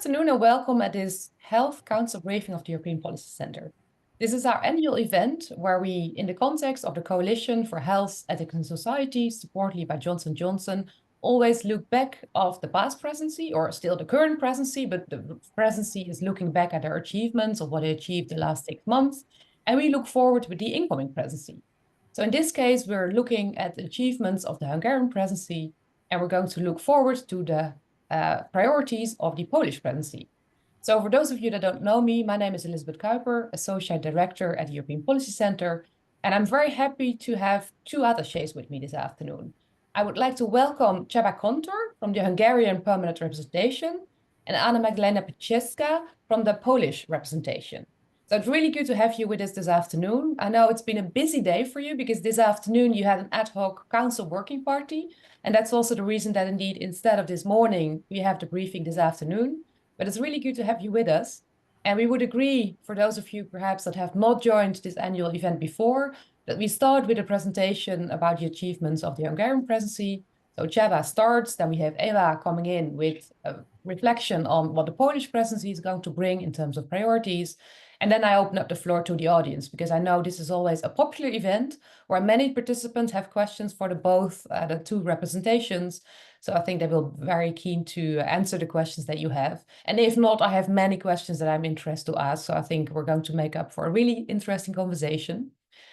afternoon and welcome at this Health Council briefing of the European Policy Center. This is our annual event where we, in the context of the Coalition for Health, Ethics and Society, supported by Johnson & Johnson, always look back of the past presidency, or still the current presidency, but the presidency is looking back at their achievements of what they achieved the last 6 months, and we look forward with the incoming presidency. So in this case, we're looking at the achievements of the Hungarian presidency, and we're going to look forward to the priorities of the Polish presidency. So for those of you that don't know me, my name is Elizabeth Kuiper, Associate Director at the European Policy Center, and I'm very happy to have two attachés with me this afternoon. I would like to welcome Csaba Kontor from the Hungarian Permanent Representation and Magdalena Piasecka from the Polish representation. So it's really good to have you with us this afternoon. I know it's been a busy day for you because this afternoon you had an ad hoc council working party. And that's also the reason that indeed, instead of this morning, we have the briefing this afternoon. But it's really good to have you with us. And we would agree, for those of you perhaps that have not joined this annual event before, that we start with a presentation about the achievements of the Hungarian presidency. So Csaba starts, then we have Eva coming in with a reflection on what the Polish presidency is going to bring in terms of priorities. And then I open up the floor to the audience, because I know this is always a popular event where many participants have questions for the two representations. So I think they will be very keen to answer the questions that you have. And if not, I have many questions that I'm interested to ask. So I think we're going to make up for a really interesting conversation.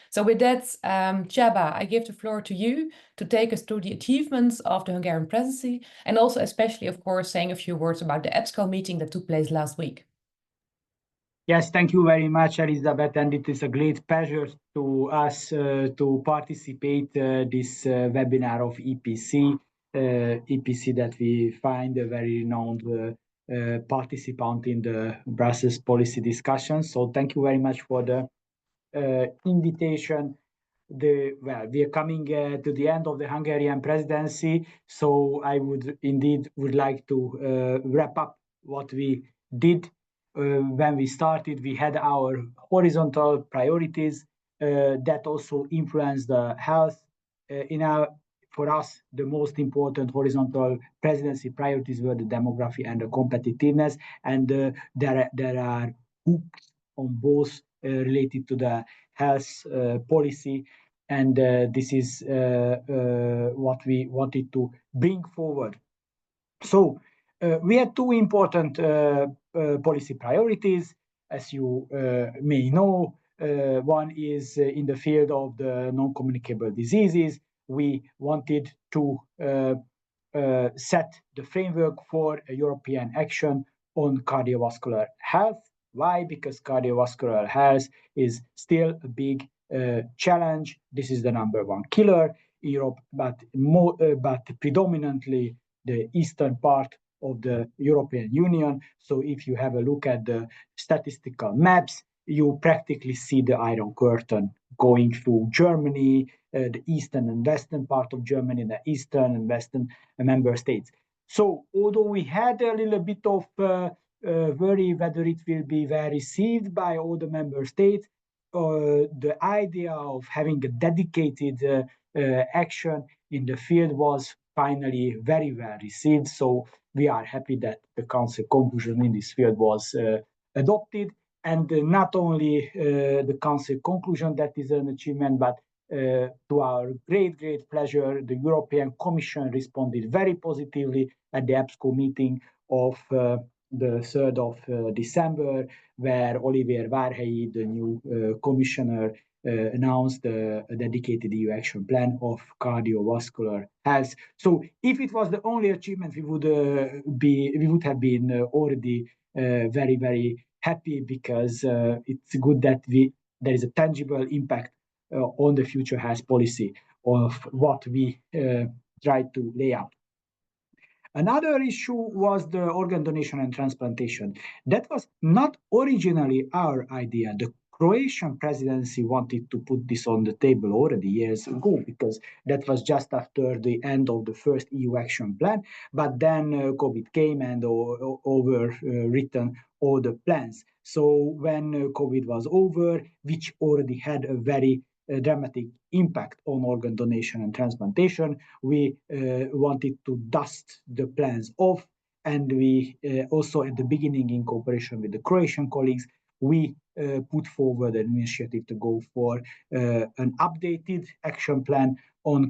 So with that, Csaba, I give the floor to you to take us through the achievements of the Hungarian presidency, and also especially, of course, saying a few words about the EPSCO meeting that took place last week. Yes, thank you very much, Elizabeth, and it is a great pleasure to us to participate this webinar of EPC, EPC that we find a very renowned participant in the Brussels policy discussion. So thank you very much for the invitation. We are coming to the end of the Hungarian presidency, so I would like to wrap up what we did. When we started, we had our horizontal priorities that also influenced the health. For us, the most important horizontal presidency priorities were the demography and the competitiveness, and there are hooks on both related to the health policy, and this is what we wanted to bring forward. So we had two important policy priorities, as you may know. One is in the field of the non-communicable diseases. We wanted to set the framework for a European action on cardiovascular health. Why? Because cardiovascular health is still a big challenge. This is the #1 killer in Europe, but predominantly the eastern part of the European Union. So if you have a look at the statistical maps, you practically see the Iron Curtain going through Germany, the eastern and western part of Germany, the eastern and western member states. So although we had a little bit of worry whether it will be well received by all the member states, the idea of having a dedicated action in the field was finally very well received. So we are happy that the Council conclusion in this field was adopted. And not only the Council conclusion that is an achievement, but to our great pleasure, the European Commission responded very positively at the EPSCO meeting of the 3rd of December, where Olivier Várhelyi, the new commissioner, announced a dedicated EU action plan of cardiovascular health. So if it was the only achievement, we would have been already very happy, because it's good that there is a tangible impact on the future health policy of what we tried to lay out. Another issue was the organ donation and transplantation. That was not originally our idea. The Croatian presidency wanted to put this on the table already years ago, because that was just after the end of the first EU action plan. But then COVID came and overwritten all the plans. So when COVID was over, which already had a very dramatic impact on organ donation and transplantation, we wanted to dust the plans off and we also at the beginning, in cooperation with the Croatian colleagues, we put forward an initiative to go for an updated action plan on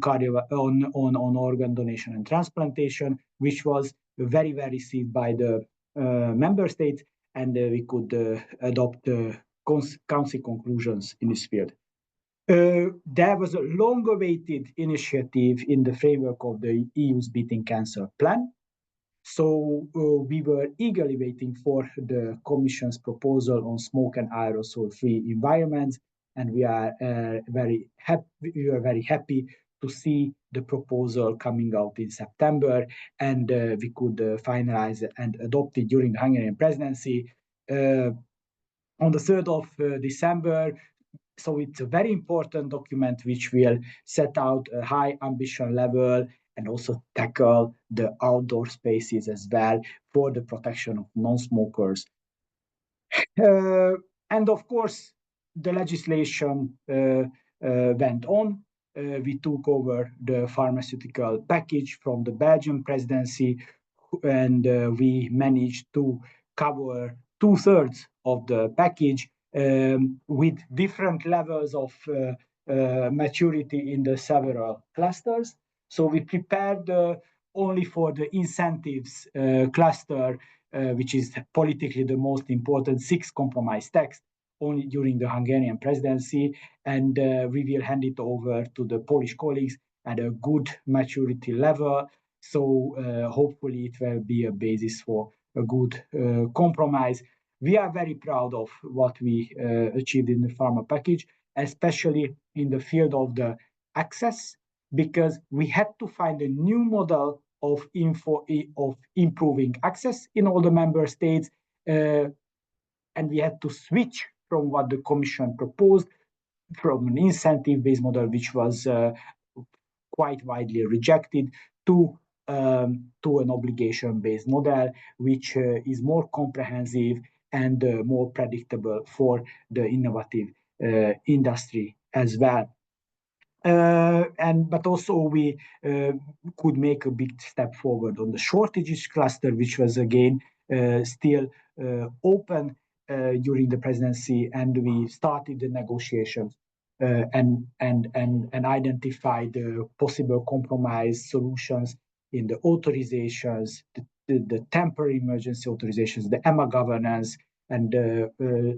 organ donation and transplantation, which was very well received by the member states, and we could adopt council conclusions in this field. There was a long-awaited initiative in the framework of the EU's Beating Cancer Plan. So we were eagerly waiting for the Commission's proposal on smoke and aerosol-free environments, and we are very happy to see the proposal coming out in September, and we could finalize and adopt it during the Hungarian presidency on the 3rd of December. So it's a very important document which will set out a high ambition level and also tackle the outdoor spaces as well for the protection of non-smokers. And of course, the legislation went on. We took over the pharmaceutical package from the Belgian presidency, and we managed to cover 2/3 of the package with different levels of maturity in the several clusters. So we prepared only for the incentives cluster, which is politically the most important, 6 compromise texts only during the Hungarian presidency, and we will hand it over to the Polish colleagues at a good maturity level. So hopefully it will be a basis for a good compromise. We are very proud of what we achieved in the pharma package, especially in the field of the access, because we had to find a new model of improving access in all the member states, and we had to switch from what the Commission proposed, from an incentive-based model, which was quite widely rejected, to an obligation-based model, which is more comprehensive and more predictable for the innovative industry as well. But also we could make a big step forward on the shortages cluster, which was again still open during the presidency, and we started the negotiations and identified the possible compromise solutions in the authorizations, the temporary emergency authorizations, the EMA governance, and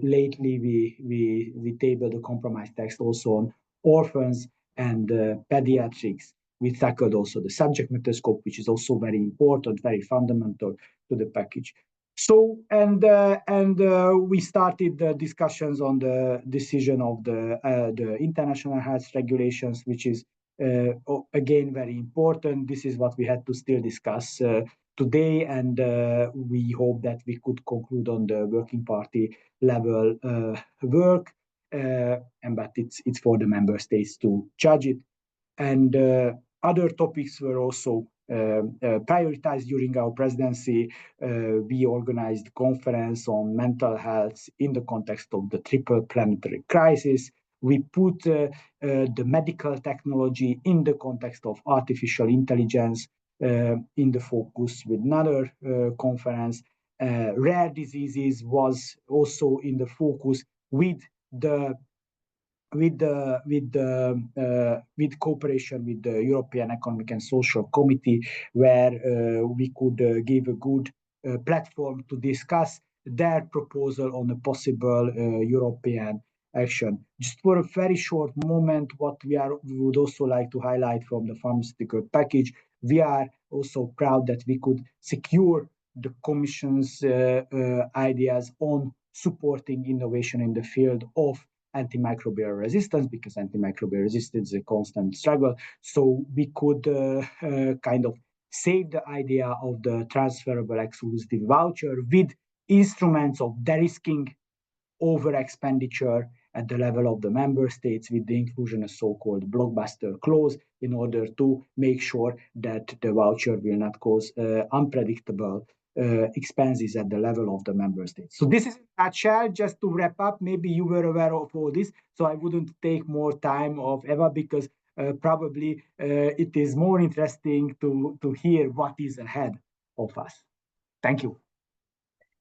lately we tabled a compromise text also on orphans and pediatrics. We tackled also the subject matter scope, which is also very important, very fundamental to the package. So, and we started the discussions on the decision of the international health regulations, which is again very important. This is what we had to still discuss today, and we hope that we could conclude on the working party level work. But it's for the member states to judge it. And other topics were also prioritized during our presidency. We organized a conference on mental health in the context of the triple planetary crisis. We put the medical technology in the context of artificial intelligence in the focus with another conference. Rare diseases was also in the focus with cooperation with the European Economic and Social Committee, where we could give a good platform to discuss their proposal on a possible European action. Just for a very short moment, what we would also like to highlight from the pharmaceutical package, we are also proud that we could secure the Commission's ideas on supporting innovation in the field of antimicrobial resistance, because antimicrobial resistance is a constant struggle. So we could kind of save the idea of the transferable exclusive voucher with instruments of de-risking over expenditure at the level of the member states, with the inclusion of so-called blockbuster clause, in order to make sure that the voucher will not cause unpredictable expenses at the level of the member states. So this is in a nutshell. Just to wrap up, maybe you were aware of all this, so I wouldn't take more time of Eva, because probably it is more interesting to hear what is ahead of us. Thank you.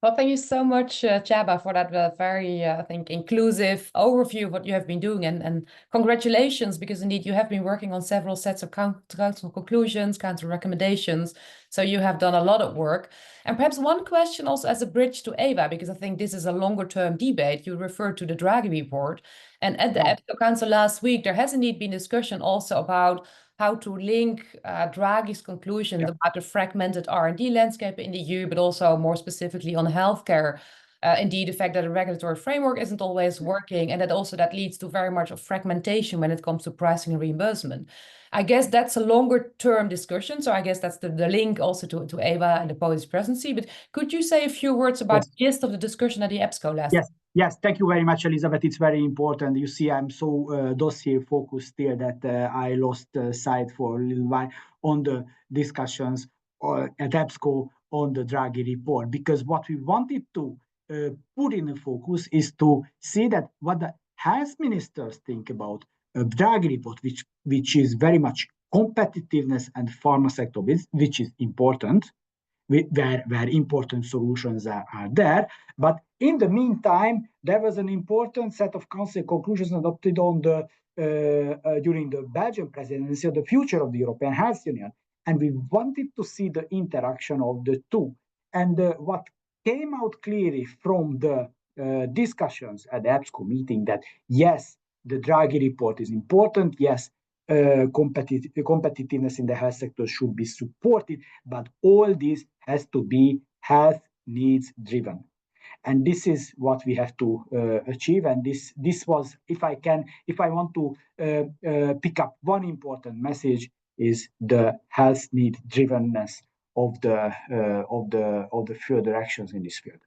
Well, thank you so much, Csaba, for that very, I think, inclusive overview of what you have been doing. And congratulations, because indeed you have been working on several sets of council conclusions, council recommendations. So you have done a lot of work. And perhaps one question also as a bridge to Eva, because I think this is a longer term debate. You referred to the Draghi report. And at the EPSCO Council last week, there has indeed been discussion also about how to link Draghi's conclusions about the fragmented R&D landscape in the EU, but also more specifically on healthcare. Indeed, the fact that a regulatory framework isn't always working, and that leads to very much of fragmentation when it comes to pricing and reimbursement. I guess that's a longer term discussion. So I guess that's the link also to Eva and the Polish presidency. But could you say a few words about the gist of the discussion at the EPSCO last? Yes, thank you very much, Elizabeth. It's very important. You see, I'm so dossier focused here that I lost sight for a little while on the discussions at EPSCO on the Draghi report, because what we wanted to put in the focus is to see that what the health ministers think about a Draghi report, which is very much competitiveness and pharma sector, which is important, where important solutions are there. But in the meantime, there was an important set of council conclusions adopted on the during the Belgian presidency of the future of the European Health Union. And we wanted to see the interaction of the two. And what came out clearly from the discussions at the EPSCO meeting, that yes, the Draghi report is important, yes, competitiveness in the health sector should be supported, but all this has to be health needs driven. And this is what we have to achieve. And this was, if I want to pick up one important message, is the health need drivenness of the further actions in this field.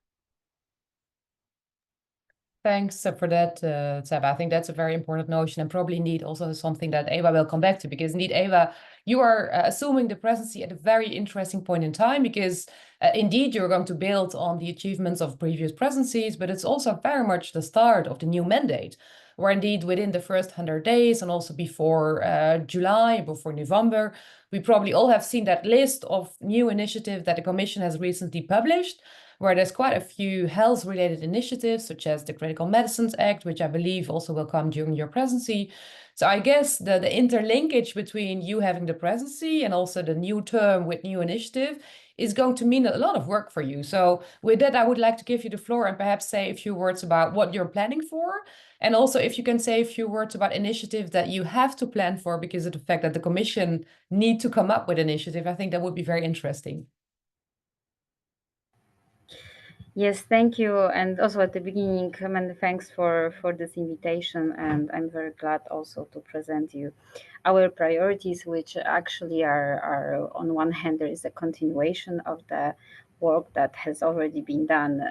Thanks for that, Csaba. I think that's a very important notion, and probably indeed also something that Eva will come back to, because indeed, Eva, you are assuming the presidency at a very interesting point in time, because indeed you're going to build on the achievements of previous presidencies, but it's also very much the start of the new mandate, where indeed within the first 100 days and also before July, before November, we probably all have seen that list of new initiatives that the Commission has recently published, where there's quite a few health-related initiatives, such as the Critical Medicines Act, which I believe also will come during your presidency. So I guess the interlinkage between you having the presidency and also the new term with new initiative is going to mean a lot of work for you. So with that, I would like to give you the floor and perhaps say a few words about what you're planning for. And also if you can say a few words about initiatives that you have to plan for because of the fact that the Commission need to come up with initiative, I think that would be very interesting. Yes, thank you. And also at the beginning, many thanks for this invitation. And I'm very glad also to present you our priorities, which actually are on one hand, there is a continuation of the work that has already been done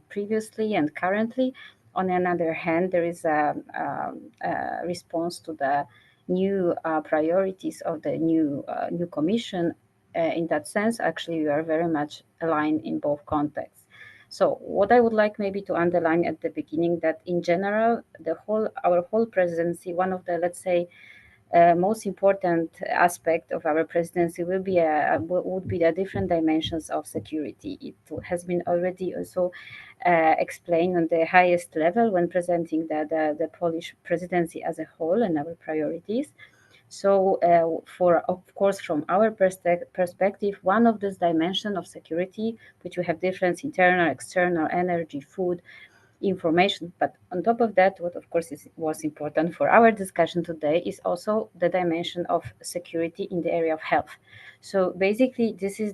previously and currently. On another hand, there is a response to the new priorities of the new Commission. In that sense, actually, we are very much aligned in both contexts. So what I would like maybe to underline at the beginning, that in general, our whole presidency, one of the, let's say, most important aspect of our presidency would be the different dimensions of security. It has been already also explained on the highest level when presenting the Polish presidency as a whole and our priorities. So, of course, from our perspective, one of these dimensions of security, which we have different internal, external, energy, food, information. But on top of that, what of course was important for our discussion today is also the dimension of security in the area of health. So basically, this is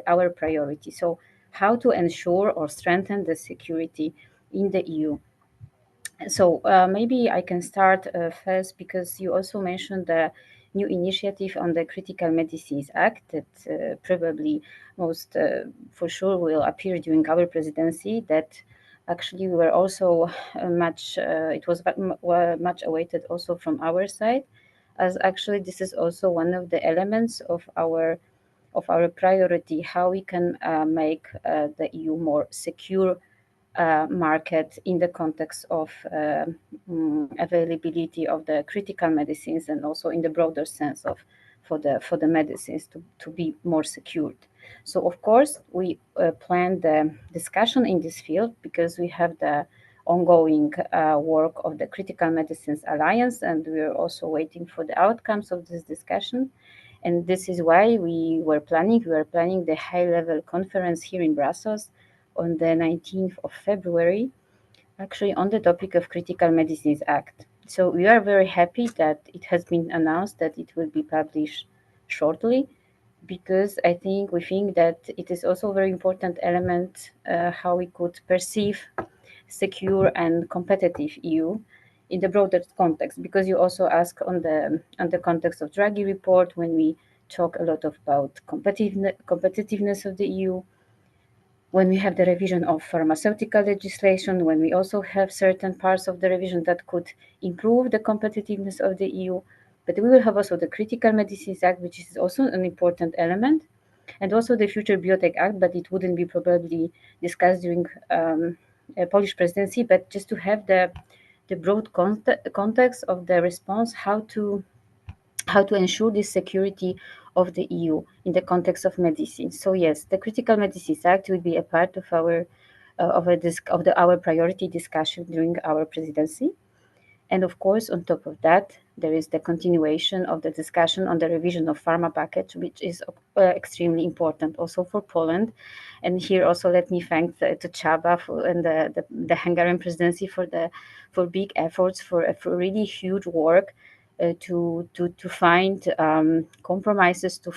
our priority. So how to ensure or strengthen the security in the EU. So maybe I can start first, because you also mentioned the new initiative on the Critical Medicines Act that probably most for sure will appear during our presidency. That actually we were also it was much awaited also from our side, as actually this is also one of the elements of our priority, how we can make the EU more secure market in the context of availability of the critical medicines, and also in the broader sense of for the medicines to be more secured. So of course we plan the discussion in this field because we have the ongoing work of the Critical Medicines Alliance, and we are also waiting for the outcomes of this discussion. And this is why we were planning the high-level conference here in Brussels on the 19th of February, actually on the topic of Critical Medicines Act. So we are very happy that it has been announced that it will be published shortly, because we think that it is also a very important element how we could perceive secure and competitive EU in the broader context, because you also ask on the context of Draghi report, when we talk a lot about competitiveness of the EU, when we have the revision of pharmaceutical legislation, when we also have certain parts of the revision that could improve the competitiveness of the EU. But we will have also the Critical Medicines Act, which is also an important element, and also the Future Biotech Act, but it wouldn't be probably discussed during a Polish presidency, but just to have the broad context of the response, how to ensure the security of the EU in the context of medicine. So yes, the Critical Medicines Act will be a part of our our priority discussion during our presidency. And of course, on top of that, there is the continuation of the discussion on the revision of pharma package, which is extremely important also for Poland. And here also let me thank to Csaba and the Hungarian presidency for big efforts, for really huge work to find compromises, to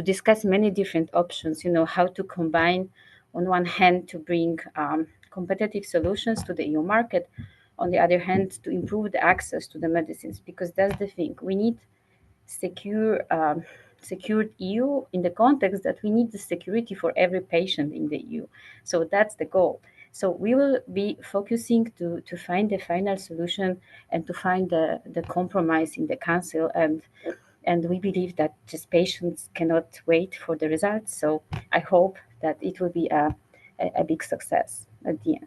discuss many different options, how to combine on one hand to bring competitive solutions to the EU market, on the other hand to improve the access to the medicines, because that's the thing. We need secured EU in the context that we need the security for every patient in the EU. So that's the goal. So we will be focusing to find the final solution and to find the compromise in the council, and we believe that just patients cannot wait for the results. So I hope that it will be a big success at the end.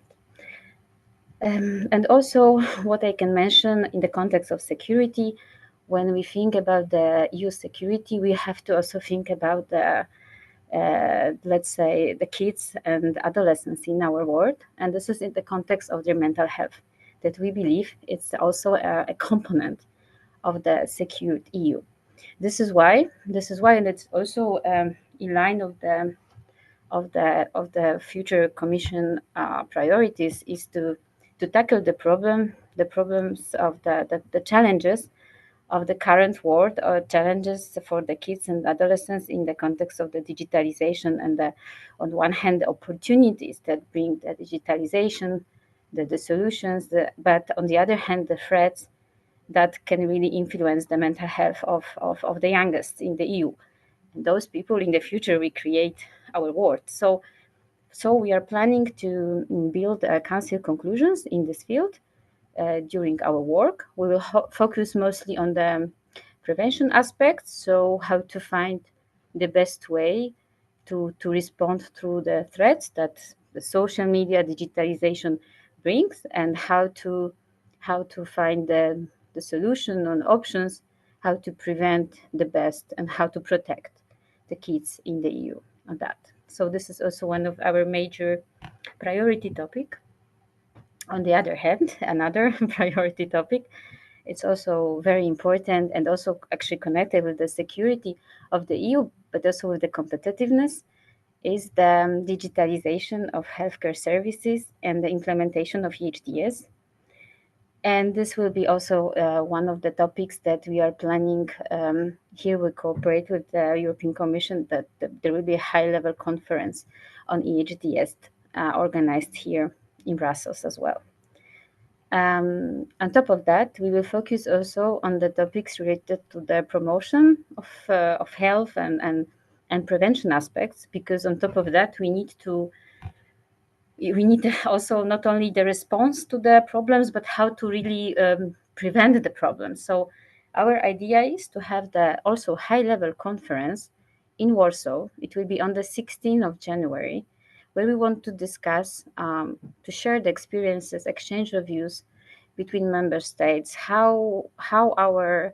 And also what I can mention in the context of security, when we think about the EU security, we have to also think about let's say, the kids and adolescents in our world. And this is in the context of their mental health, that we believe it's also a component of the secured EU. This is why, and it's also in line of the future Commission priorities, is to tackle the problems of the challenges of the current world, or challenges for the kids and adolescents in the context of the digitalization, and on one hand, the opportunities that bring the digitalization, the solutions, but on the other hand, the threats that can really influence the mental health of the youngest in the EU. And those people in the future will create our world. So we are planning to build council conclusions in this field during our work. We will focus mostly on the prevention aspects, so how to find the best way to respond through the threats that the social media digitalization brings, and how to find the solution on options, how to prevent the best, and how to protect the kids in the EU on that. So this is also one of our major priority topic. On the other hand, another priority topic, it's also very important and also actually connected with the security of the EU, but also with the competitiveness, is the digitalization of healthcare services and the implementation of EHDS. And this will be also one of the topics that we are planning. Here we cooperate with the European Commission, that there will be a high-level conference on EHDS organized here in Brussels as well. On top of that, we will focus also on the topics related to the promotion of health and prevention aspects, because on top of that, we need also not only the response to the problems, but how to really prevent the problems. So our idea is to have the also high-level conference in Warsaw. It will be on the 16th of January, where we want to discuss, to share the experiences, exchange of views between member states, how our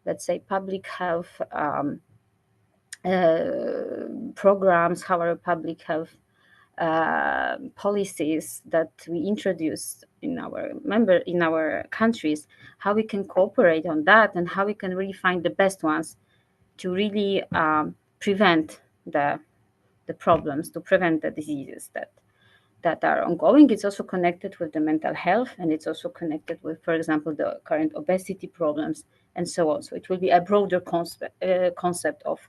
let's say, public health programs, how our public health policies that we introduce in our countries, how we can cooperate on that, and how we can really find the best ones to really prevent the problems, to prevent the diseases that are ongoing. It's also connected with the mental health, and it's also connected with, for example, the current obesity problems and so on. So it will be a broader concept of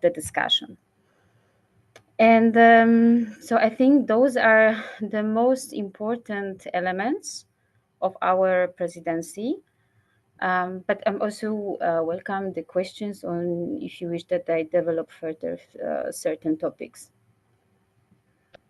the discussion. And so I think those are the most important elements of our presidency. But I'm also welcome the questions on if you wish that I develop further certain topics.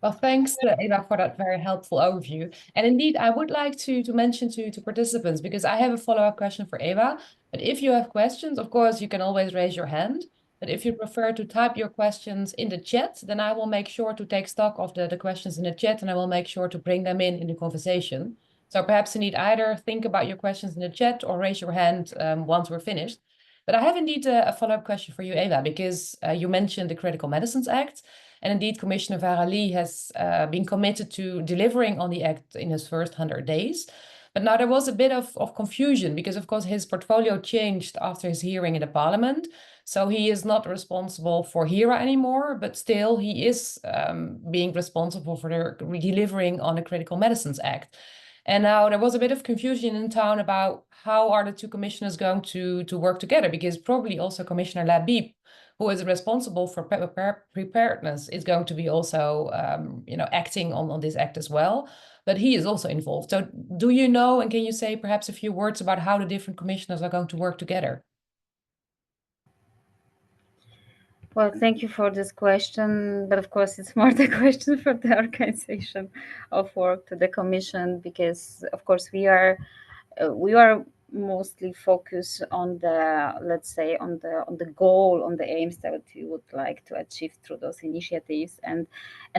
Well, thanks, Eva, for that very helpful overview. And indeed, I would like to mention to participants, because I have a follow-up question for Eva. But if you have questions, of course, you can always raise your hand. But if you prefer to type your questions in the chat, then I will make sure to take stock of the questions in the chat, and I will make sure to bring them in the conversation. So perhaps you need either think about your questions in the chat or raise your hand once we're finished. But I have indeed a follow-up question for you, Eva, because you mentioned the Critical Medicines Act. And indeed, Commissioner Varali has been committed to delivering on the act in his first 100 days. But now there was a bit of confusion because, of course, his portfolio changed after his hearing in the parliament. So he is not responsible for HERA anymore, but still he is being responsible for delivering on the Critical Medicines Act. And now there was a bit of confusion in town about how are the two commissioners going to work together, because probably also Commissioner Labib, who is responsible for preparedness, is going to be also acting on this act as well. But he is also involved. So do you know, and can you say perhaps a few words about how the different commissioners are going to work together? Well, thank you for this question, but of course it's more the question for the organization of work to the Commission, because of course we are mostly focused on the, let's say, on the goal, on the aims that we would like to achieve through those initiatives, and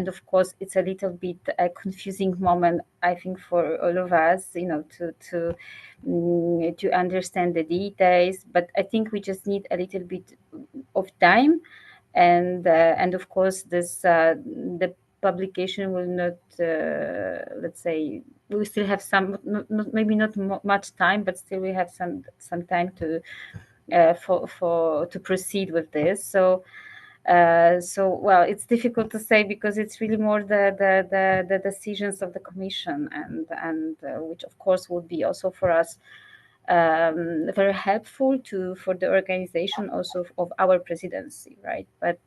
of course it's a little bit a confusing moment, I think, for all of us, to understand the details. But I think we just need a little bit of time, and of course this the publication will not, let's say, we still have some, maybe not much time, but still we have some time to to proceed with this. So well, it's difficult to say, because it's really more the decisions of the Commission, and which of course would be also for us very helpful for the organization also of our presidency, right? But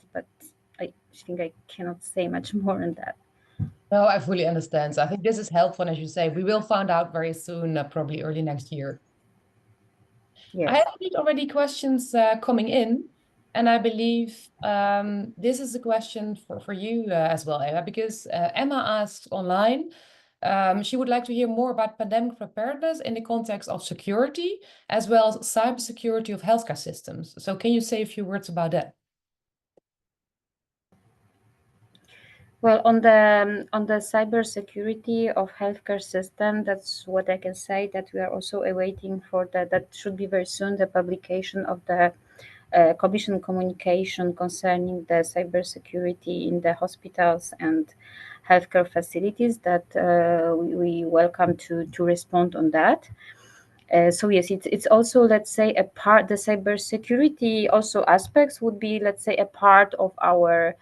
I think I cannot say much more on that. No, I fully understand. So I think this is helpful. And as you say, we will find out very soon, probably early next year. Yes. I have already questions coming in. And I believe this is a question for you as well, Eva, because Emma asked online, she would like to hear more about pandemic preparedness in the context of security, as well as cybersecurity of healthcare systems. So can you say a few words about that? Well, on the cybersecurity of healthcare system, that's what I can say, that we are also awaiting for that should be very soon, the publication of the Commission communication concerning the cybersecurity in the hospitals and healthcare facilities, that we welcome to respond on that. So yes, it's also, let's say, a part, the cybersecurity also aspects would be, let's say, a part of our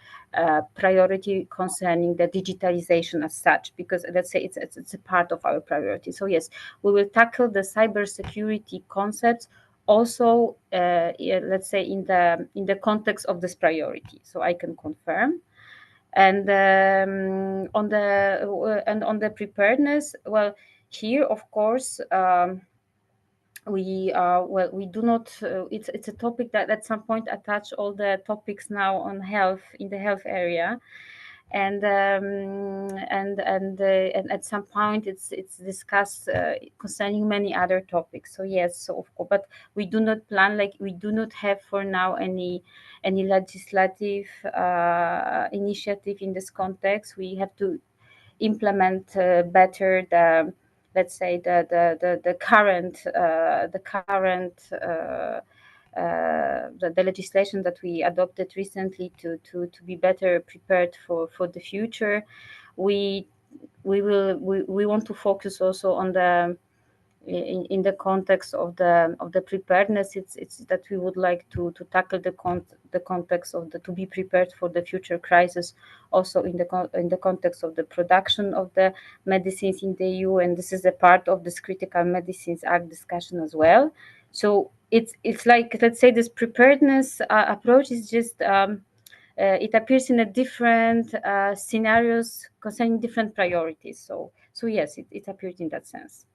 priority concerning the digitalization as such, because let's say it's a part of our priority. So yes, we will tackle the cybersecurity concepts also, let's say, in the context of this priority. So I can confirm. And on the preparedness, well, here of course. We do not, it's a topic that at some point attach all the topics now on health, in the health area, and at some point it's discussed concerning many other topics. So yes, so of course, but we do not plan, like, we do not have for now any legislative initiative in this context. We have to implement better the, let's say, the current the legislation that we adopted recently to be better prepared for the future. We want to focus also on the in the context of the preparedness. It's that we would like to tackle the context of to be prepared for the future crisis, also in the context of the production of the medicines in the EU, and this is a part of this Critical Medicines Act discussion as well. So it's like, let's say, this preparedness approach is just it appears in a different scenarios concerning different priorities. So yes, it appeared in that sense.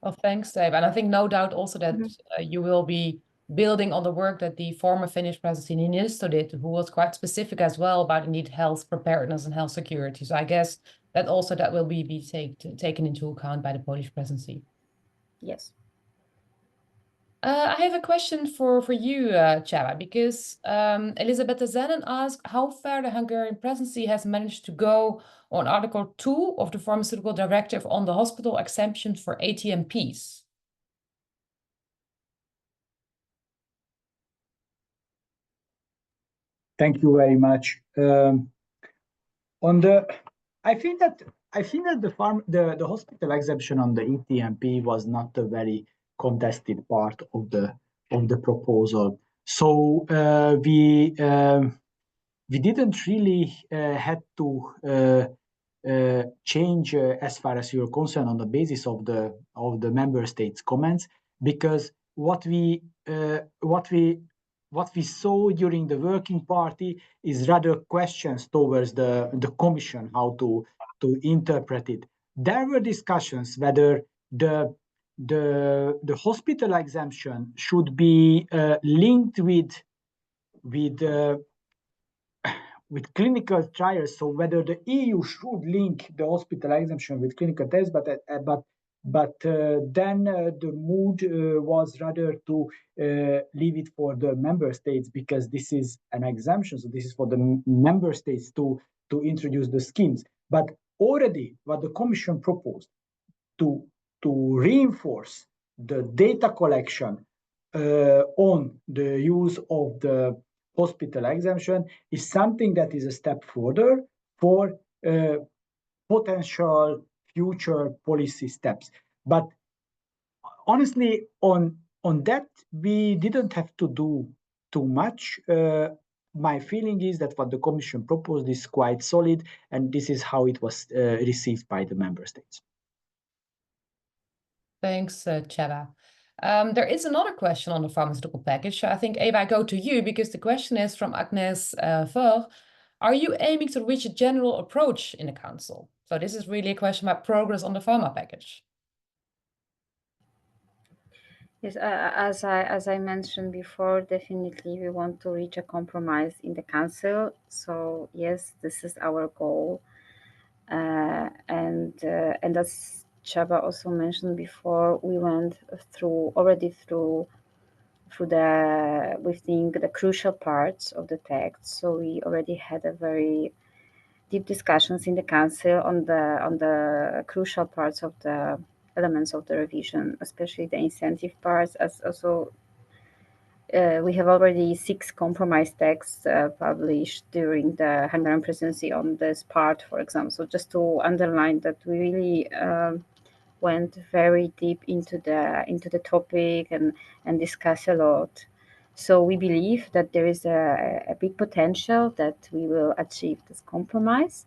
Well, thanks, Dave. And I think no doubt also that you will be building on the work that the former Finnish presidency Niinistö did, who was quite specific as well about indeed health preparedness and health security. So I guess that also that will be taken into account by the Polish presidency. Yes. I have a question for you, Csaba, because Elizabeth Zennen asked how far the Hungarian presidency has managed to go on Article 2 of the Pharmaceutical Directive on the hospital exemption for ATMPs. Thank you very much. I think that the hospital exemption on the ETMP was not a very contested part of the proposal. So we didn't really had to change as far as you're concerned on the basis of the member states' comments, because what we saw during the working party is rather questions towards the Commission how to interpret it. There were discussions whether the hospital exemption should be linked with clinical trials, so whether the EU should link the hospital exemption with clinical tests, but then the mood was rather to leave it for the member states, because this is an exemption, so this is for the member states to introduce the schemes. But already what the Commission proposed to reinforce the data collection on the use of the hospital exemption is something that is a step further for potential future policy steps. But honestly, on that, we didn't have to do too much. My feeling is that what the Commission proposed is quite solid, and this is how it was received by the member states. Thanks, Csaba. There is another question on the pharmaceutical package. I think, Eva, I go to you because the question is from Agnes Ver. Are you aiming to reach a general approach in the Council? So this is really a question about progress on the pharma package. Yes, as I mentioned before, definitely we want to reach a compromise in the Council. So yes, this is our goal, and as Csaba also mentioned before, we went already through the crucial parts of the text. So we already had a very deep discussions in the Council on the crucial parts of the elements of the revision, especially the incentive parts. As also we have already 6 compromise texts published during the Hungarian presidency on this part, for example. So just to underline that we really went very deep into the topic and discuss a lot. So we believe that there is a big potential that we will achieve this compromise.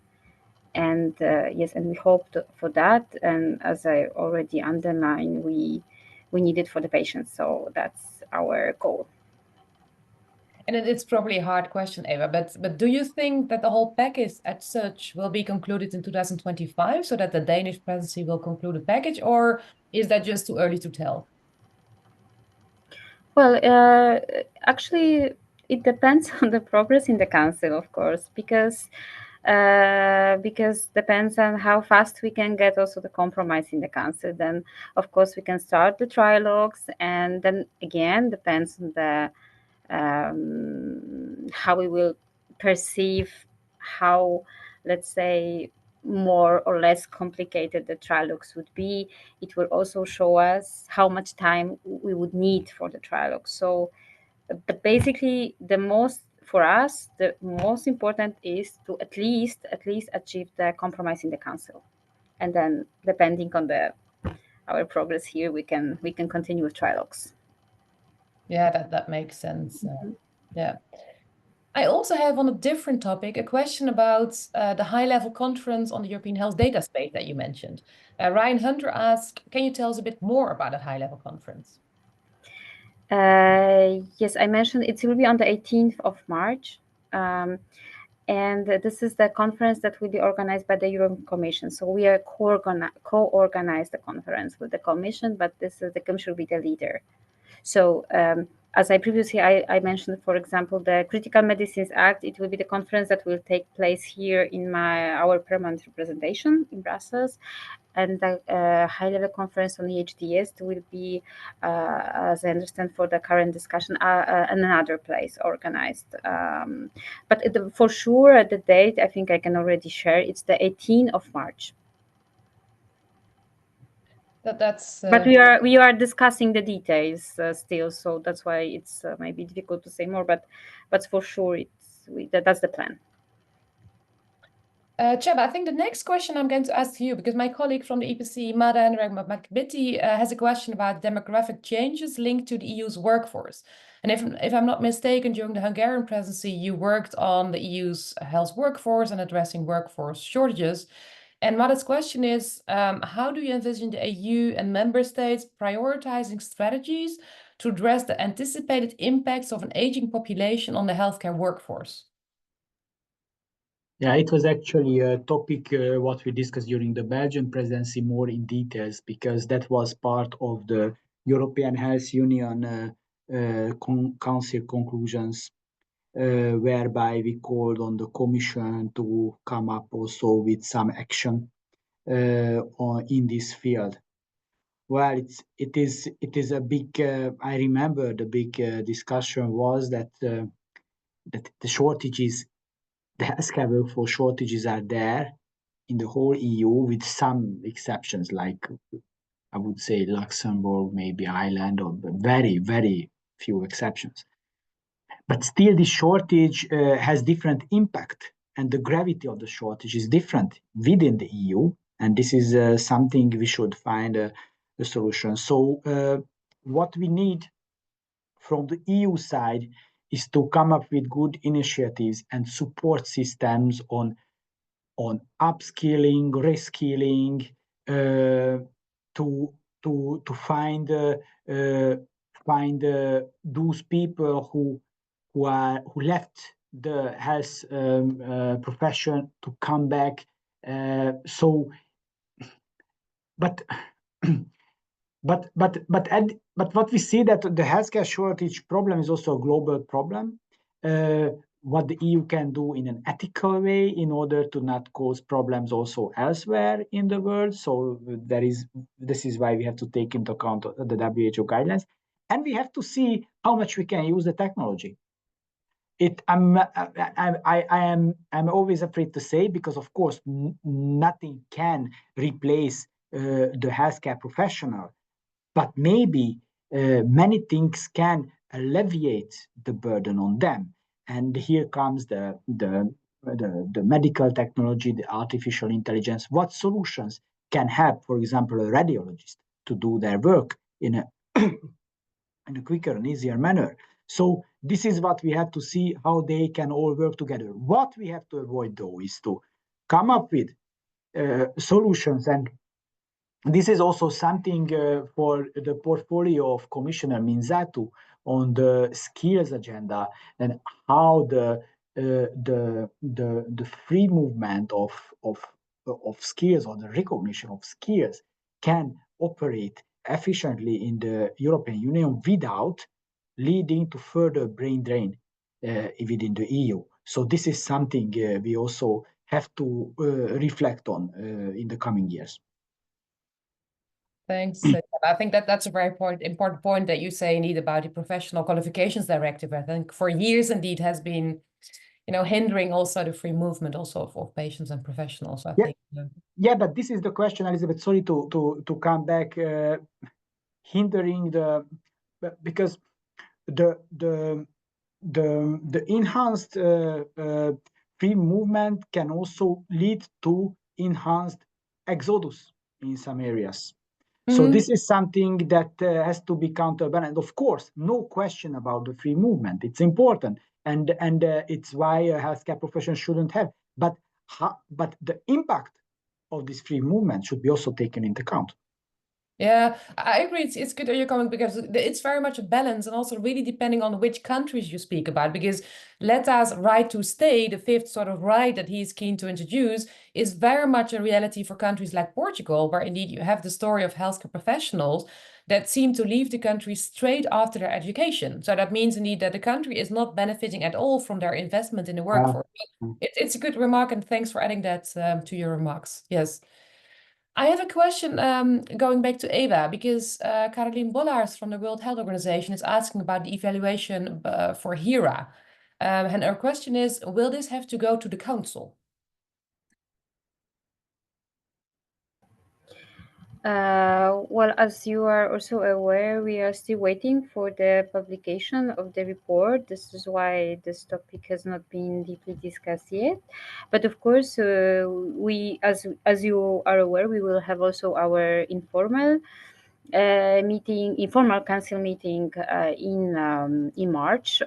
And yes, and we hope for that. And as I already underlined, we need it for the patients. So that's our goal. And it's probably a hard question, Eva, but do you think that the whole package as such will be concluded in 2025 so that the Danish presidency will conclude the package, or is that just too early to tell? Well, actually, it depends on the progress in the Council, of course, because depends on how fast we can get also the compromise in the Council. Then, of course, we can start the trilogues, and then again depends on the how we will perceive how, let's say, more or less complicated the trilogues would be. It will also show us how much time we would need for the trilogue. So, but basically, for us, the most important is to at least achieve the compromise in the council, and then depending on our progress here, we can continue with trilogues. Yeah, that makes sense. Yeah. I also have on a different topic a question about the high-level conference on the European Health Data Space that you mentioned. Ryan Hunter asked, can you tell us a bit more about a high-level conference? Yes, I mentioned it will be on the 18th of March. And this is the conference that will be organized by the European Commission. So we are co-organize the conference with the Commission, but the Commission will be the leader. So as I previously I mentioned, for example, the Critical Medicines Act, it will be the conference that will take place here in our permanent representation in Brussels. And the high-level conference on EHDS will be, as I understand, for the current discussion, in another place organized. But for sure, the date, I think I can already share, it's the 18th of March. That's. But we are discussing the details still, so that's why it's maybe difficult to say more. But for sure, that's the plan. Csaba, I think the next question I'm going to ask to you, because my colleague from the EPC, Magdalena, has a question about demographic changes linked to the EU's workforce. And if I'm not mistaken, during the Hungarian presidency, you worked on the EU's health workforce and addressing workforce shortages. And Mada's question is, how do you envision the EU and member states prioritizing strategies to address the anticipated impacts of an aging population on the healthcare workforce? Yeah, it was actually a topic what we discussed during the Belgian presidency more in details, because that was part of the European Health Union Council conclusions, whereby we called on the Commission to come up also with some action in this field. Well, it is a big. I remember the big discussion was that the shortages. The healthcare workforce shortages are there in the whole EU, with some exceptions, like I would say Luxembourg, maybe Ireland, or very, very few exceptions. But still, the shortage has different impact, and the gravity of the shortage is different within the EU. And this is something we should find a solution. So what we need from the EU side is to come up with good initiatives and support systems on upskilling, reskilling, to find those people who left the health profession to come back. But what we see that the healthcare shortage problem is also a global problem. What the EU can do in an ethical way in order to not cause problems also elsewhere in the world. So this is why we have to take into account the WHO guidelines, and we have to see how much we can use the technology. I'm always afraid to say, because of course nothing can replace the healthcare professional, but maybe many things can alleviate the burden on them. And here comes the medical technology, the artificial intelligence. What solutions can help, for example, a radiologist to do their work in a quicker and easier manner? So this is what we have to see, how they can all work together. What we have to avoid, though, is to come up with solutions, and this is also something for the portfolio of Commissioner Minzatu on the skills agenda, and how the free movement of skills, or the recognition of skills, can operate efficiently in the European Union without leading to further brain drain within the EU. So this is something we also have to reflect on in the coming years. Thanks. I think that's a very important point that you say indeed about the Professional Qualifications Directive. I think for years indeed has been hindering also the free movement also of patients and professionals, I think. Yeah, but this is the question, Elizabeth. Sorry to come back. Hindering because the enhanced free movement can also lead to enhanced exodus in some areas. So this is something that has to be counterbalanced. Of course, no question about the free movement. It's important, and it's why healthcare professionals shouldn't have. But the impact of this free movement should be also taken into account. Yeah, I agree. It's good that you're coming, because it's very much a balance, and also really depending on which countries you speak about. Because Letta's right to stay, the fifth sort of right that he's keen to introduce, is very much a reality for countries like Portugal, where indeed you have the story of healthcare professionals that seem to leave the country straight after their education. So that means indeed that the country is not benefiting at all from their investment in the workforce. It's a good remark, and thanks for adding that to your remarks. Yes. I have a question going back to Eva, because Caroline Bollaars from the World Health Organization is asking about the evaluation for HERA. And her question is, will this have to go to the Council? Well, as you are also aware, we are still waiting for the publication of the report. This is why this topic has not been deeply discussed yet. But of course, we, as you are aware, we will have also our informal council meeting in March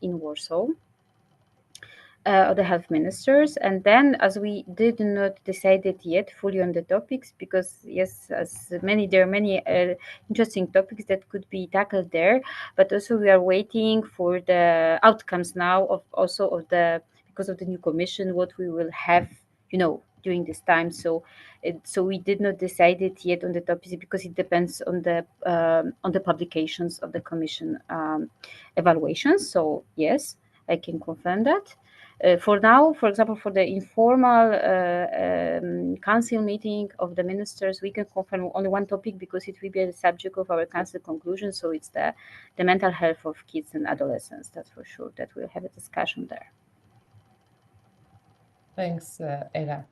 in Warsaw. The health ministers, and then, as we did not decide it yet fully on the topics, because yes, there are many interesting topics that could be tackled there, but also we are waiting for the outcomes now because of the new commission, what we will have, during this time. So we did not decide it yet on the topics, because it depends on the publications of the commission evaluations. So yes, I can confirm that. For now, for example, for the informal council meeting of the ministers, we can confirm only one topic, because it will be the subject of our council conclusion. So it's the mental health of kids and adolescents. That's for sure that we'll have a discussion there. Thanks, Eda.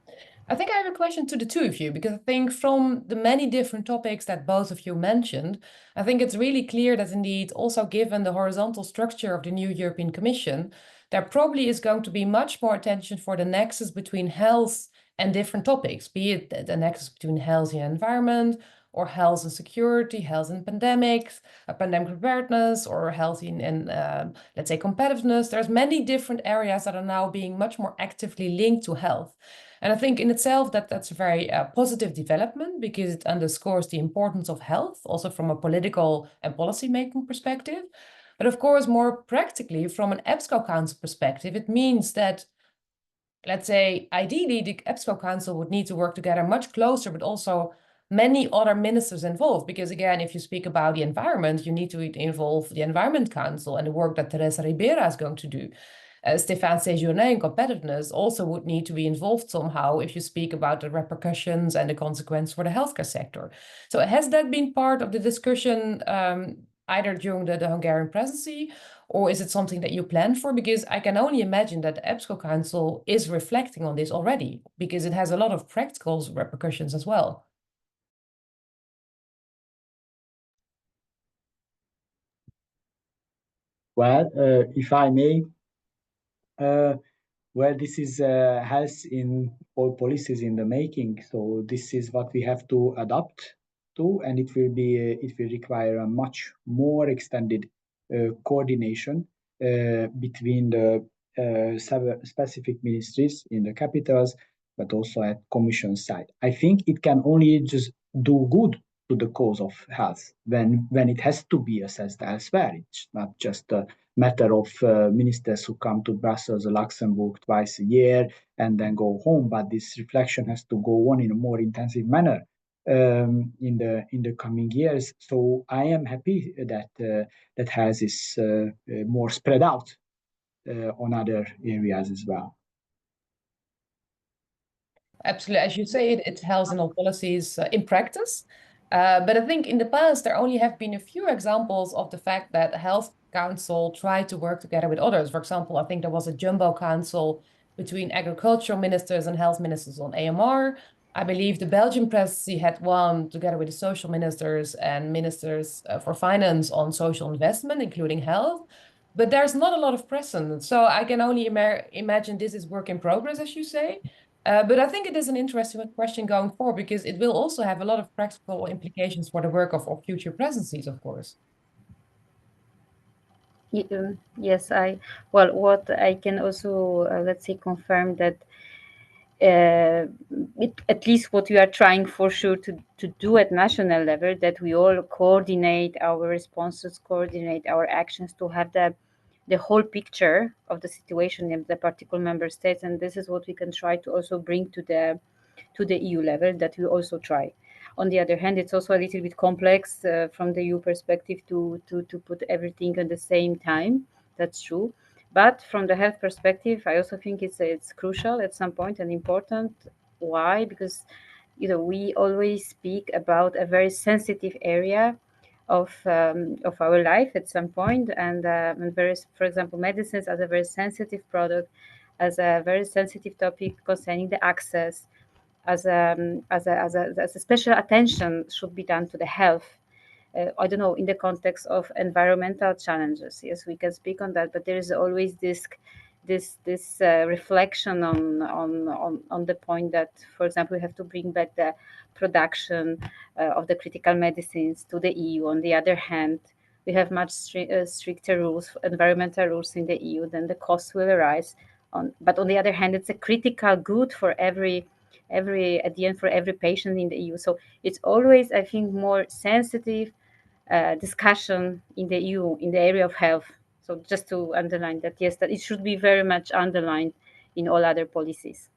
I think I have a question to the two of you, because I think from the many different topics that both of you mentioned, I think it's really clear that indeed, also given the horizontal structure of the new European Commission, there probably is going to be much more attention for the nexus between health and different topics, be it the nexus between health and environment, or health and security, health and pandemics, pandemic preparedness, or health and let's say competitiveness. There's many different areas that are now being much more actively linked to health. And I think in itself that's a very positive development, because it underscores the importance of health, also from a political and policy-making perspective. But of course, more practically, from an EPSCO Council perspective, it means that, let's say, ideally, the EPSCO Council would need to work together much closer, but also many other ministers involved. Because again, if you speak about the environment, you need to involve the Environment Council and the work that Teresa Ribeira is going to do. Stéphane Séjourné in competitiveness also would need to be involved somehow if you speak about the repercussions and the consequence for the healthcare sector. So has that been part of the discussion either during the Hungarian presidency, or is it something that you plan for? Because I can only imagine that the EPSCO Council is reflecting on this already, because it has a lot of practical repercussions as well. Well, if I may, well, this is health in all policies in the making. So this is what we have to adapt to, and it will require a much more extended coordination between the specific ministries in the capitals, but also at Commission side. I think it can only just do good to the cause of health when it has to be assessed elsewhere. It's not just a matter of ministers who come to Brussels or Luxembourg twice a year and then go home, but this reflection has to go on in a more intensive manner in the coming years. So I am happy that health is more spread out on other areas as well. Absolutely. As you say, it's health in all policies in practice. But I think in the past, there only have been a few examples of the fact that health Council tried to work together with others. For example, I think there was a jumbo council between agricultural ministers and health ministers on AMR. I believe the Belgian presidency had one together with the social ministers and ministers for finance on social investment, including health. But there's not a lot of precedent. So I can only imagine this is work in progress, as you say. But I think it is an interesting question going forward because it will also have a lot of practical implications for the work of future presidencies, of course. Yes, what I can also let's say confirm that at least what we are trying for sure to do at national level, that we all coordinate our responses, coordinate our actions to have the whole picture of the situation in the particular member states, and this is what we can try to also bring to the EU level, that we also try. On the other hand, it's also a little bit complex from the EU perspective to put everything at the same time. That's true. But from the health perspective, I also think it's crucial at some point and important. Why? Because we always speak about a very sensitive area of our life at some point, and very, for example, medicines as a very sensitive product, as a very sensitive topic concerning the access, as a special attention should be done to the health. I don't know, in the context of environmental challenges. Yes, we can speak on that, but there is always this reflection on the point that, for example, we have to bring back the production of the critical medicines to the EU. On the other hand, we have much stricter rules, environmental rules in the EU, then the costs will arise. But on the other hand, it's a critical good for every at the end for every patient in the EU. So it's always, I think, more sensitive discussion in the EU in the area of health. So just to underline that, yes, that it should be very much underlined in all other policies.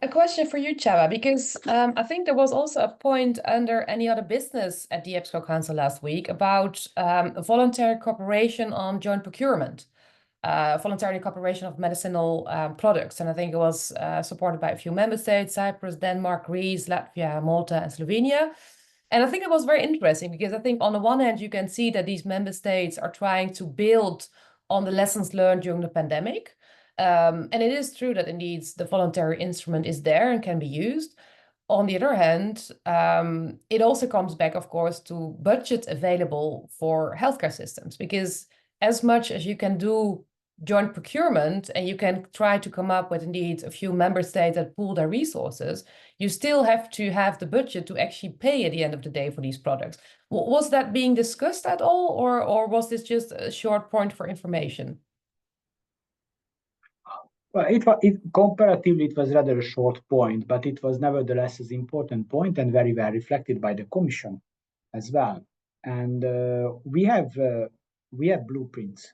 A question for you, Csaba, because I think there was also a point under any other business at the EPSCO Council last week about voluntary cooperation on joint procurement. Voluntary cooperation of medicinal products. And I think it was supported by a few member states, Cyprus, Denmark, Greece, Latvia, Malta, and Slovenia. And I think it was very interesting because I think on the one hand, you can see that these member states are trying to build on the lessons learned during the pandemic. And it is true that indeed the voluntary instrument is there and can be used. On the other hand, it also comes back, of course, to budget available for healthcare systems, because as much as you can do joint procurement and you can try to come up with indeed a few member states that pool their resources, you still have to have the budget to actually pay at the end of the day for these products. Was that being discussed at all, or was this just a short point for information? Well, comparatively, it was rather a short point, but it was nevertheless an important point and very well reflected by the Commission as well. And we have blueprints.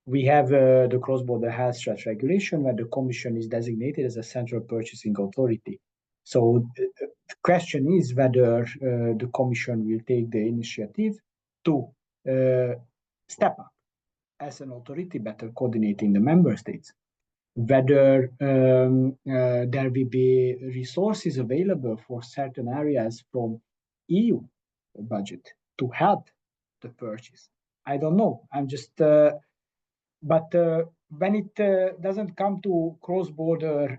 We have the cross-border health threat regulation, where the Commission is designated as a central purchasing authority. So the question is whether the Commission will take the initiative to step up as an authority, better coordinating the member states. Whether there will be resources available for certain areas from EU budget to help the purchase. I don't know. I'm just, but when it doesn't come to cross-border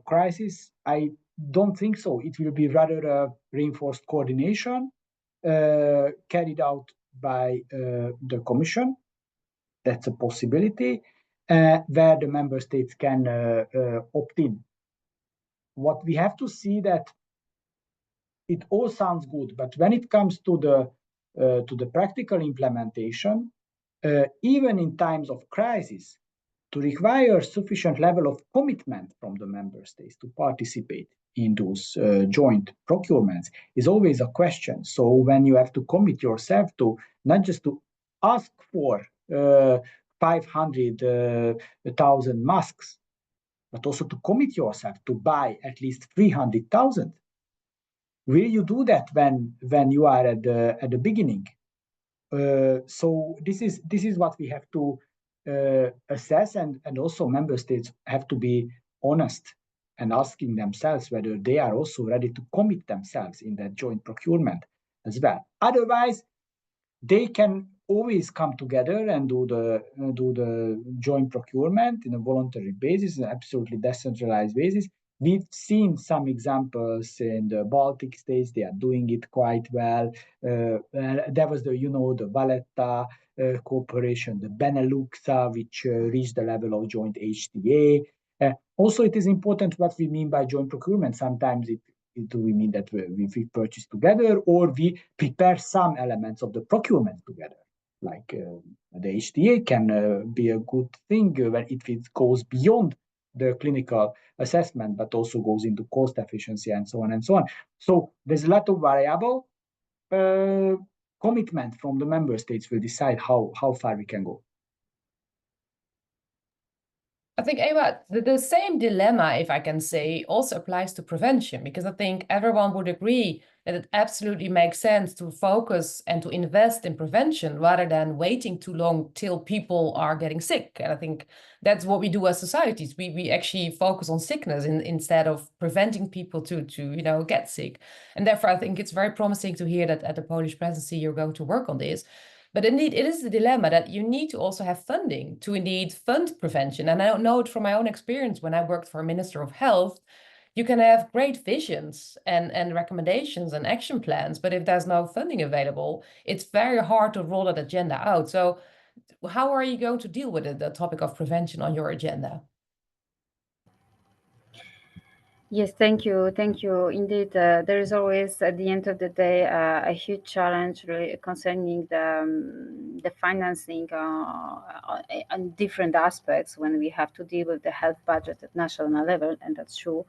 crisis, I don't think so. It will be rather a reinforced coordination carried out by the Commission. That's a possibility. Where the member states can opt in. What we have to see that it all sounds good, but when it comes to the practical implementation, even in times of crisis, to require sufficient level of commitment from the member states to participate in those joint procurements is always a question. So when you have to commit yourself to not just to ask for 500,000 masks, but also to commit yourself to buy at least 300,000. Will you do that when you are at the beginning? So this is what we have to assess, and also member states have to be honest and asking themselves whether they are also ready to commit themselves in that joint procurement as well. Otherwise, they can always come together and do the joint procurement in a voluntary basis, an absolutely decentralized basis. We've seen some examples in the Baltic states; they are doing it quite well. There was the Valletta cooperation, the Benelux, which reached the level of joint HTA. Also, it is important what we mean by joint procurement. Sometimes do we mean that we purchase together, or we prepare some elements of the procurement together? Like the HTA can be a good thing when it goes beyond the clinical assessment, but also goes into cost efficiency and so on and so on. So there's a lot of variable. Commitment from the member states will decide how far we can go. I think, Eva, the same dilemma, if I can say, also applies to prevention, because I think everyone would agree that it absolutely makes sense to focus and to invest in prevention rather than waiting too long till people are getting sick. And I think that's what we do as societies. We actually focus on sickness instead of preventing people to get sick. And therefore, I think it's very promising to hear that at the Polish presidency, you're going to work on this. But indeed, it is the dilemma that you need to also have funding to indeed fund prevention. And I don't know it from my own experience when I worked for a Minister of Health. You can have great visions and recommendations and action plans, but if there's no funding available, it's very hard to roll that agenda out. So how are you going to deal with the topic of prevention on your agenda? Yes, thank you. Thank you. Indeed, there is always, at the end of the day, a huge challenge really concerning the financing on different aspects when we have to deal with the health budget at national level, and that's true.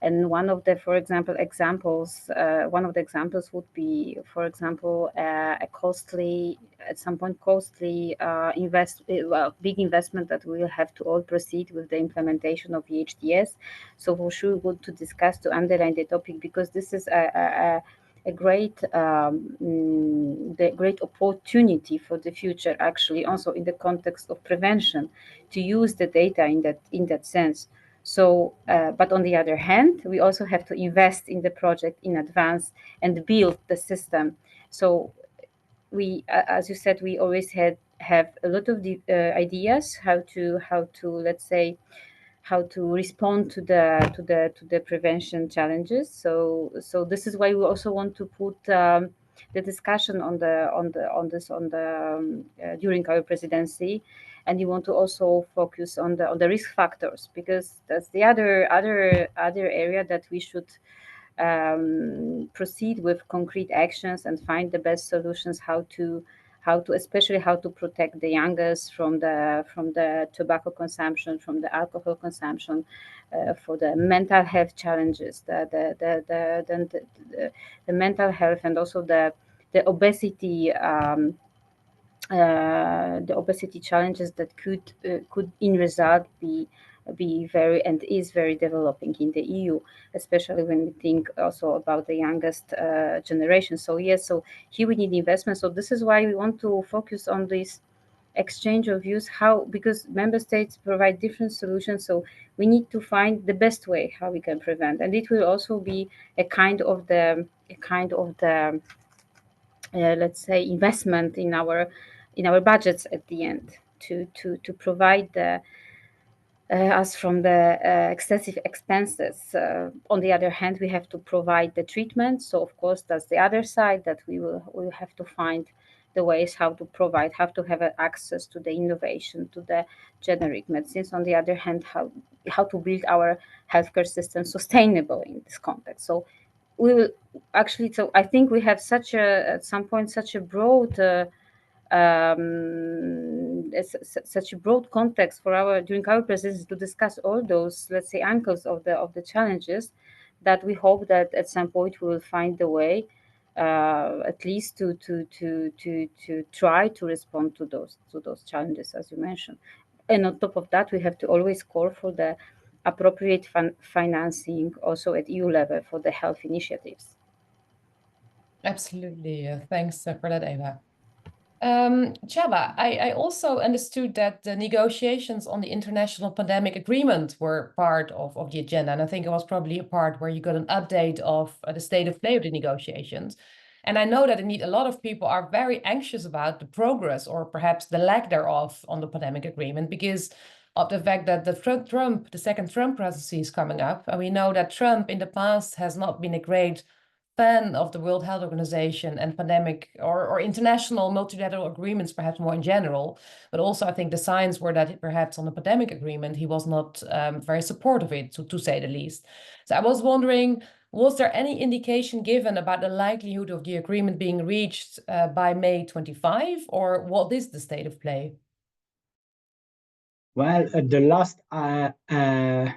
And one of the, for example, one of the examples would be, for example, a costly, at some point, costly big investment that we will have to all proceed with the implementation of EHDS. So for sure, we want to discuss, to underline the topic, because this is a great the great opportunity for the future, actually, also in the context of prevention, to use the data in that sense. So, but on the other hand, we also have to invest in the project in advance and build the system. So we, as you said, we always have a lot of the ideas how to let's say how to respond to the prevention challenges. So this is why we also want to put the discussion during our presidency, and you want to also focus on the risk factors, because that's the other area that we should proceed with concrete actions and find the best solutions especially how to protect the youngest from the tobacco consumption, from the alcohol consumption, for the mental health challenges, the mental health, and also the obesity. The obesity challenges that could in result be very and is very developing in the EU, especially when we think also about the youngest generation. So yes, so here we need investment. So this is why we want to focus on this exchange of views, because member states provide different solutions. So we need to find the best way how we can prevent, and it will also be a kind of the let's say investment in our budgets at the end to provide us from the excessive expenses. On the other hand, we have to provide the treatment. So of course, that's the other side, that we will have to find the ways how to have access to the innovation, to the generic medicines. On the other hand, how to build our healthcare system sustainable in this context. So we will actually. So I think we have at some point such a broad. Such a broad context during our presidency to discuss all those, let's say, angles of the challenges, that we hope that at some point we will find the way, at least to try to respond to those challenges, as you mentioned. And on top of that, we have to always call for the appropriate financing also at EU level for the health initiatives. Absolutely. Thanks for that, Eva. Csaba, I also understood that the negotiations on the international pandemic agreement were part of the agenda. And I think it was probably a part where you got an update of the state of play of the negotiations. And I know that indeed a lot of people are very anxious about the progress or perhaps the lack thereof on the pandemic agreement because of the fact that the second Trump presidency is coming up. And we know that Trump in the past has not been a great fan of the World Health Organization and pandemic or international multilateral agreements, perhaps more in general. But also I think the signs were that perhaps on the pandemic agreement, he was not very supportive of it, to say the least. So I was wondering, was there any indication given about the likelihood of the agreement being reached by May 25, or what is the state of play? Well, at the last IMB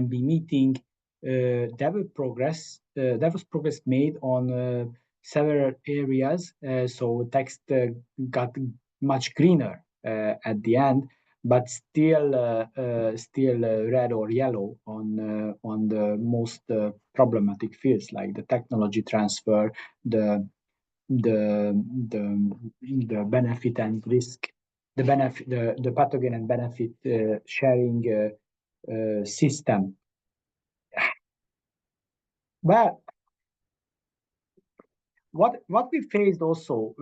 meeting, there was progress made on several areas. So text got much greener at the end, but still red or yellow on the most problematic fields like the technology transfer, the benefit and risk, the pathogen and benefit sharing system. Well, what we faced also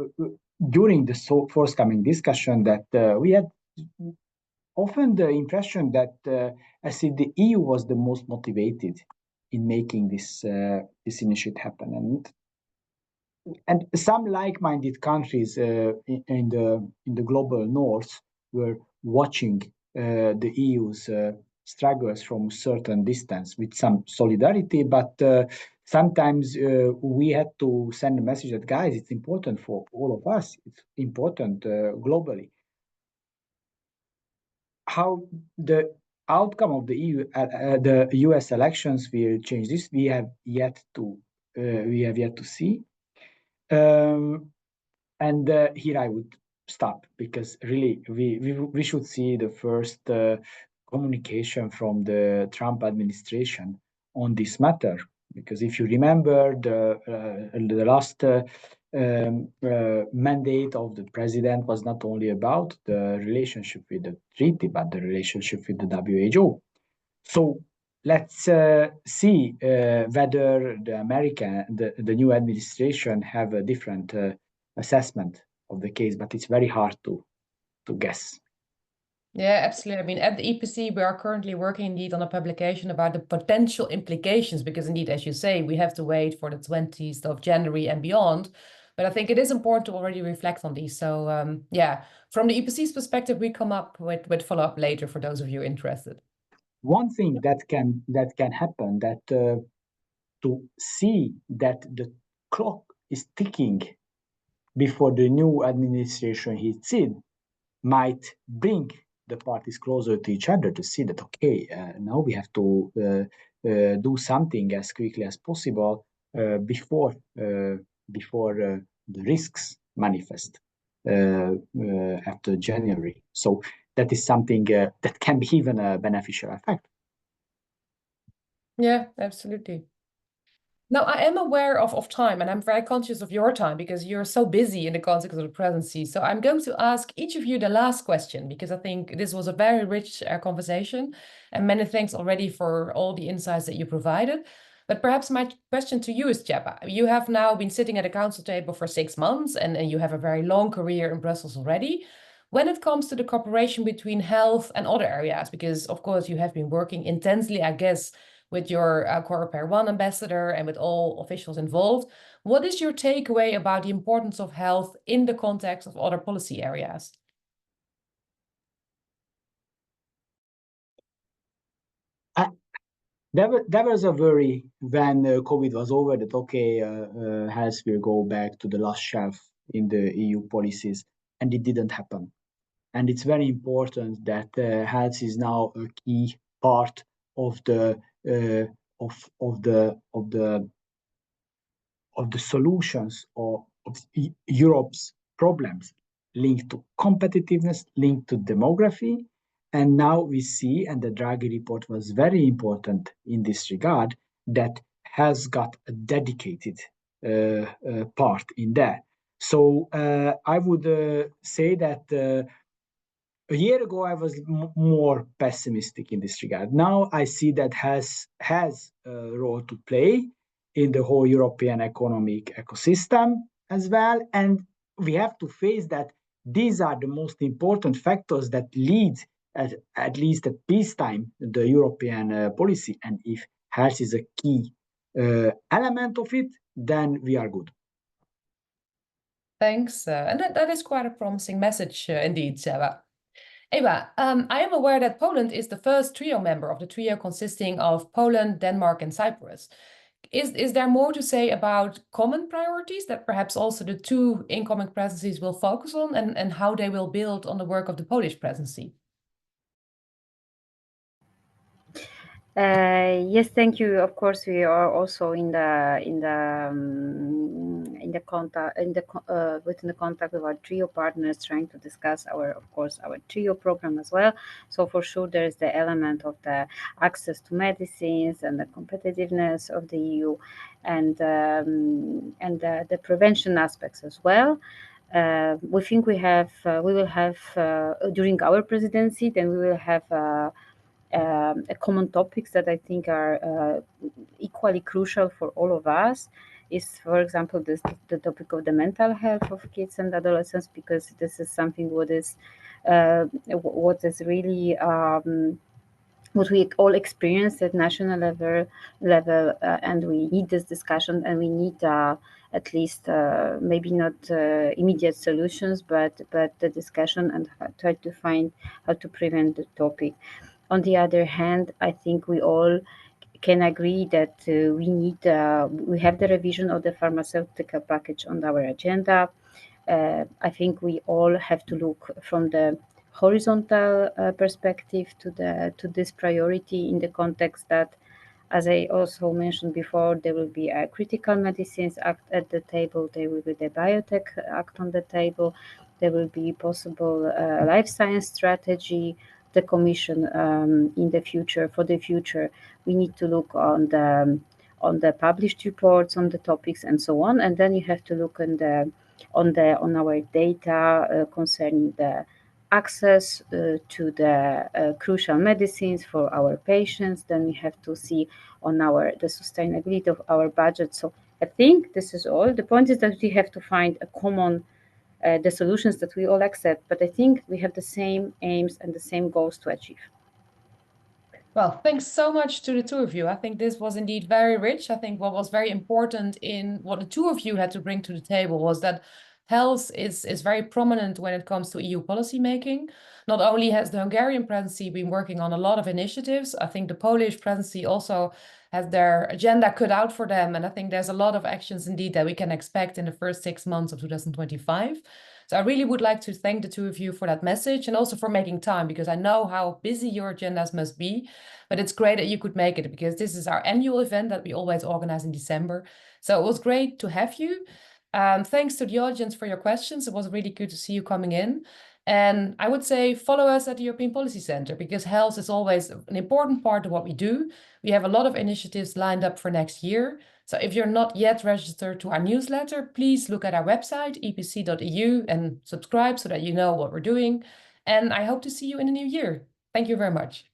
during the forthcoming discussion that we had often the impression that as if the EU was the most motivated in making this initiative happen, and some like-minded countries in the global north were watching the EU's struggles from a certain distance with some solidarity, but sometimes we had to send a message that, guys, it's important for all of us. It's important globally. How the outcome of the the US elections will change this, we have yet to see. And here I would stop because really we should see the first communication from the Trump administration on this matter. Because if you remember the last mandate of the president was not only about the relationship with the treaty, but the relationship with the WHO. So let's see whether the new administration have a different assessment of the case, but it's very hard to guess. Yeah, absolutely. I mean, at the EPC, we are currently working indeed on a publication about the potential implications, because indeed, as you say, we have to wait for the 20th of January and beyond. But I think it is important to already reflect on these. So yeah, from the EPC's perspective, we come up with follow-up later for those of you interested. One thing that can happen, that to see that the clock is ticking before the new administration hits in, might bring the parties closer to each other to see that, okay, now we have to do something as quickly as possible before the risks manifest after January. So that is something that can be even a beneficial effect. Yeah, absolutely. Now, I am aware of time, and I'm very conscious of your time because you're so busy in the context of the presidency. So I'm going to ask each of you the last question, because I think this was a very rich conversation, and many thanks already for all the insights that you provided. But perhaps my question to you is, Csaba, you have now been sitting at a council table for 6 months, and you have a very long career in Brussels already. When it comes to the cooperation between health and other areas, because of course you have been working intensely, I guess, with your Kuiper 1 ambassador and with all officials involved, what is your takeaway about the importance of health in the context of other policy areas? There was a worry when COVID was over that, okay, health will go back to the last shelf in the EU policies, and it didn't happen. And it's very important that health is now a key part of the solutions of Europe's problems, linked to competitiveness, linked to demography. And now we see, and the Draghi report was very important in this regard, that has got a dedicated part in there. So I would say that a year ago, I was more pessimistic in this regard. Now I see that has a role to play in the whole European economic ecosystem as well. And we have to face that these are the most important factors that lead, at least at peacetime, the European policy. And if health is a key element of it, then we are good. Thanks. And that is quite a promising message indeed, Csaba. Eva, I am aware that Poland is the first trio member of the trio consisting of Poland, Denmark, and Cyprus. Is there more to say about common priorities that perhaps also the two incoming presidencies will focus on, and how they will build on the work of the Polish presidency? Yes, thank you. Of course, we are also within the contact with our trio partners, trying to discuss our trio program as well. So for sure, there is the element of the access to medicines and the competitiveness of the EU, and the prevention aspects as well. We think we will have during our presidency, then we will have common topics that I think are equally crucial for all of us is, for example, the topic of the mental health of kids and adolescents, because this is something what is really what we all experience at national level, and we need this discussion, and we need at least maybe not immediate solutions, but the discussion and try to find how to prevent the topic. On the other hand, I think we all can agree that we have the revision of the pharmaceutical package on our agenda. I think we all have to look from the horizontal perspective to this priority in the context that, as I also mentioned before, there will be a critical medicines act at the table, there will be the biotech act on the table, there will be possible life science strategy. The Commission in the future. For the future, we need to look on the published reports on the topics and so on, and then you have to look on our data concerning the access to the crucial medicines for our patients. Then we have to see on the sustainability of our budget. So I think this is all. The point is that we have to find a common the solutions that we all accept, but I think we have the same aims and the same goals to achieve. Well, thanks so much to the two of you. I think this was indeed very rich. I think what was very important in what the two of you had to bring to the table was that health is very prominent when it comes to EU policy making. Not only has the Hungarian presidency been working on a lot of initiatives, I think the Polish presidency also has their agenda cut out for them. And I think there's a lot of actions indeed that we can expect in the first 6 months of 2025. So I really would like to thank the two of you for that message and also for making time, because I know how busy your agendas must be, but it's great that you could make it, because this is our annual event that we always organize in December. So it was great to have you. Thanks to the audience for your questions. It was really good to see you coming in. And I would say follow us at the European Policy Center, because health is always an important part of what we do. We have a lot of initiatives lined up for next year. So if you're not yet registered to our newsletter, please look at our website, epsc.eu, and subscribe so that you know what we're doing. And I hope to see you in the new year. Thank you very much.